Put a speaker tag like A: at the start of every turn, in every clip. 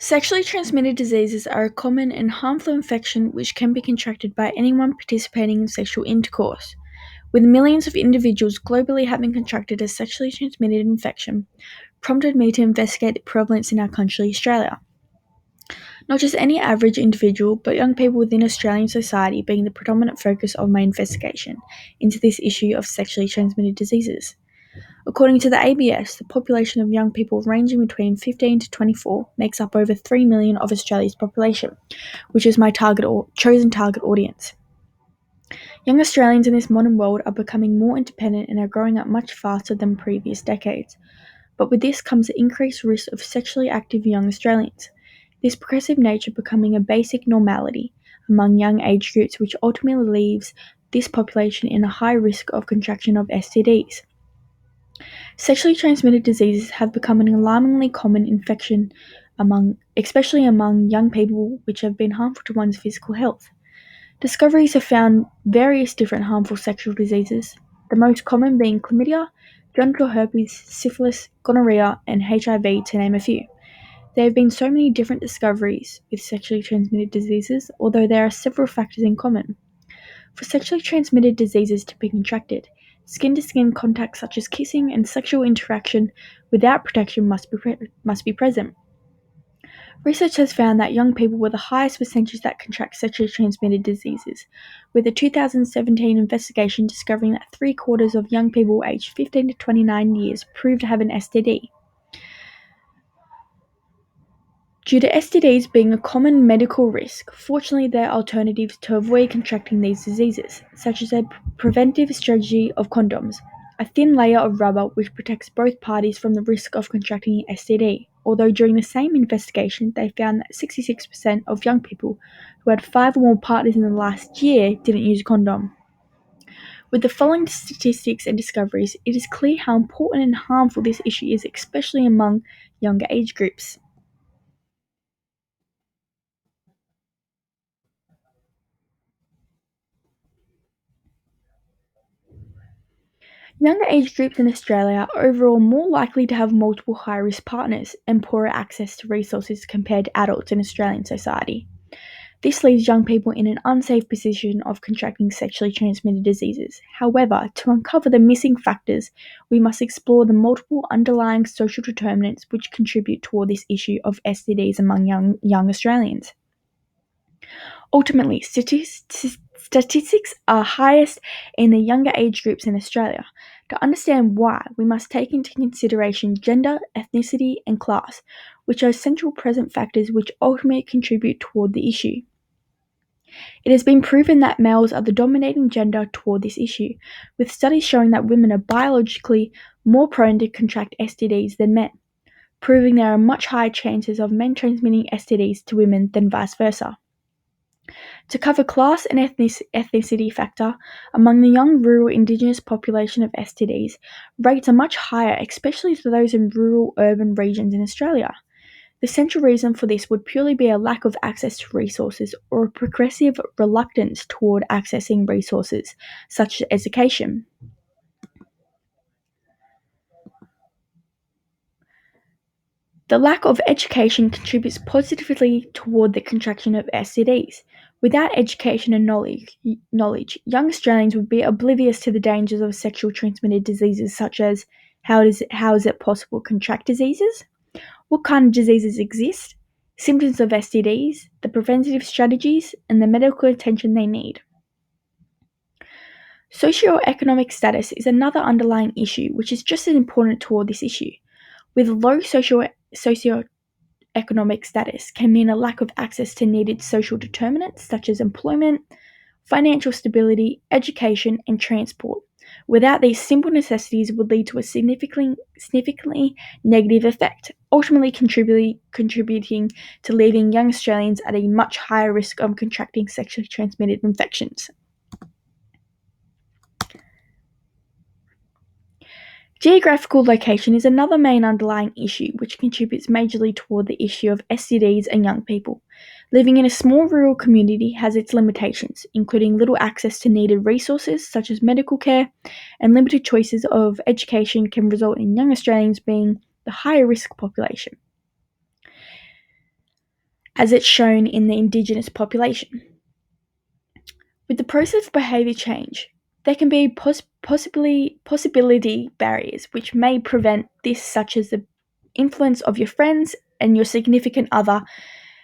A: Sexually transmitted diseases are a common and harmful infection which can be contracted by anyone participating in sexual intercourse. With millions of individuals globally having contracted a sexually transmitted infection, prompted me to investigate the prevalence in our country, Australia. Not just any average individual, but young people within Australian society being the predominant focus of my investigation into this issue of sexually transmitted diseases. According to the ABS, the population of young people ranging between 15 to 24 makes up over 3 million of Australia's population, which is my chosen target audience. Young Australians in this modern world are becoming more independent and are growing up much faster than previous decades. But with this comes the increased risk of sexually active young Australians. This progressive nature becoming a basic normality among young age groups, which ultimately leaves this population in a high risk of contraction of STDs. Sexually transmitted diseases have become an alarmingly common infection especially among young people, which have been harmful to one's physical health. Discoveries have found various different harmful sexual diseases, the most common being chlamydia, genital herpes, syphilis, gonorrhea, and HIV, to name a few. There have been so many different discoveries with sexually transmitted diseases, although there are several factors in common. For sexually transmitted diseases to be contracted, skin-to-skin contact such as kissing and sexual interaction without protection must be present. Research has found that young people were the highest percentage that contract sexually transmitted diseases, with a 2017 investigation discovering that three-quarters of young people aged 15 to 29 years proved to have an STD. Due to STDs being a common medical risk, fortunately there are alternatives to avoid contracting these diseases, such as a preventive strategy of condoms, a thin layer of rubber which protects both parties from the risk of contracting an STD. Although during the same investigation they found that 66% of young people who had 5 or more partners in the last year didn't use a condom. With the following statistics and discoveries, it is clear how important and harmful this issue is, especially among younger age groups. Younger age groups in Australia are overall more likely to have multiple high-risk partners and poorer access to resources compared to adults in Australian society. This leaves young people in an unsafe position of contracting sexually transmitted diseases. However, to uncover the missing factors, we must explore the multiple underlying social determinants which contribute toward this issue of STDs among young Australians. Ultimately, statistics are highest in the younger age groups in Australia. To understand why, we must take into consideration gender, ethnicity, and class, which are central present factors which ultimately contribute toward the issue. It has been proven that males are the dominating gender toward this issue, with studies showing that women are biologically more prone to contract STDs than men, proving there are much higher chances of men transmitting STDs to women than vice versa. To cover class and ethnicity factor, among the young rural Indigenous population of STDs, rates are much higher, especially for those in rural urban regions in Australia. The central reason for this would purely be a lack of access to resources or a progressive reluctance toward accessing resources, such as education. The lack of education contributes positively toward the contraction of STDs. Without education and knowledge, young Australians would be oblivious to the dangers of sexual transmitted diseases such as how is it possible to contract diseases, what kind of diseases exist, symptoms of STDs, the preventative strategies, and the medical attention they need. Socioeconomic status is another underlying issue which is just as important toward this issue. With low socioeconomic status can mean a lack of access to needed social determinants such as employment, financial stability, education, and transport. Without these simple necessities would lead to a significantly negative effect, ultimately contributing to leaving young Australians at a much higher risk of contracting sexually transmitted infections. Geographical location is another main underlying issue which contributes majorly toward the issue of STDs and young people. Living in a small rural community has its limitations, including little access to needed resources such as medical care, and limited choices of education can result in young Australians being the higher risk population. as it's shown in the Indigenous population. With the process of behaviour change, there can be possibility barriers which may prevent this, such as the influence of your friends and your significant other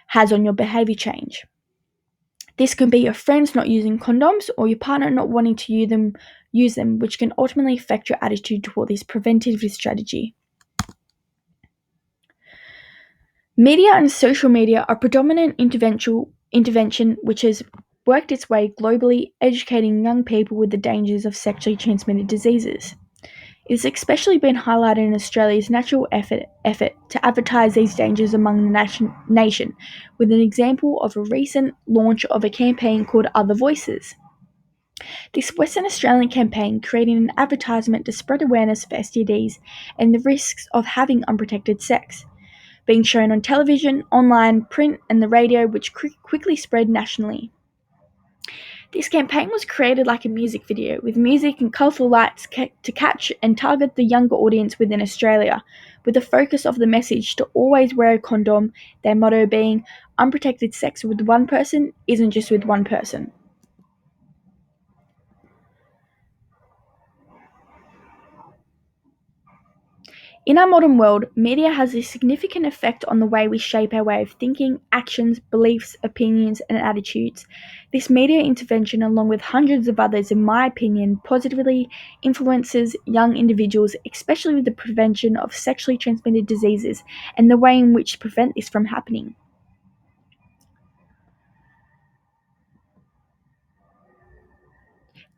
A: has on your behaviour change. This can be your friends not using condoms or your partner not wanting to use them, which can ultimately affect your attitude toward this preventative strategy. Media and social media are predominant intervention which has worked its way globally, educating young people with the dangers of sexually transmitted diseases. It has especially been highlighted in Australia's national effort to advertise these dangers among the nation, with an example of a recent launch of a campaign called Other Voices. This Western Australian campaign created an advertisement to spread awareness of STDs and the risks of having unprotected sex, being shown on television, online, print, and the radio, which quickly spread nationally. This campaign was created like a music video, with music and colourful lights to catch and target the younger audience within Australia, with the focus of the message to always wear a condom, their motto being, unprotected sex with one person isn't just with one person. In our modern world, media has a significant effect on the way we shape our way of thinking, actions, beliefs, opinions, and attitudes. This media intervention, along with hundreds of others, in my opinion, positively influences young individuals, especially with the prevention of sexually transmitted diseases and the way in which to prevent this from happening.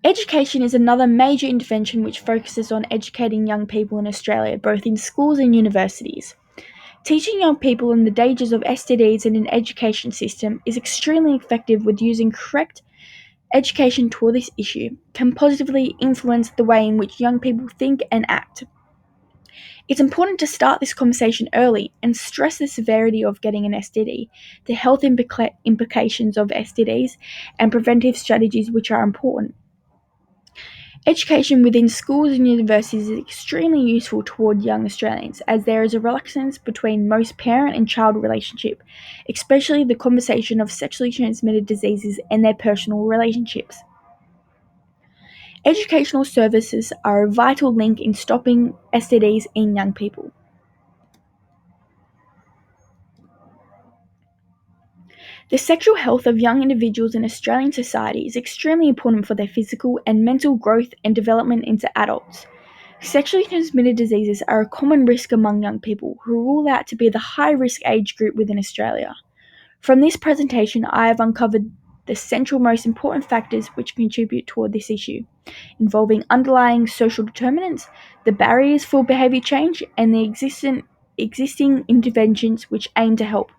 A: Education is another major intervention which focuses on educating young people in Australia, both in schools and universities. Teaching young people in the dangers of STDs in an education system is extremely effective, with using correct education toward this issue can positively influence the way in which young people think and act. It's important to start this conversation early and stress the severity of getting an STD, the health implications of STDs, and preventive strategies which are important. Education within schools and universities is extremely useful toward young Australians, as there is a reluctance between most parent and child relationship, especially the conversation of sexually transmitted diseases and their personal relationships. Educational services are a vital link in stopping STDs in young people. The sexual health of young individuals in Australian society is extremely important for their physical and mental growth and development into adults. Sexually transmitted diseases are a common risk among young people, who are ruled out to be the high-risk age group within Australia. From this presentation, I have uncovered the central most important factors which contribute toward this issue, involving underlying social determinants, the barriers for behaviour change, and the existing interventions which aim to help.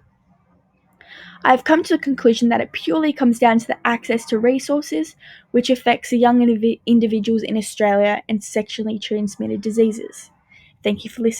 A: I have come to the conclusion that it purely comes down to the access to resources, which affects the young individuals in Australia and sexually transmitted diseases. Thank you for listening.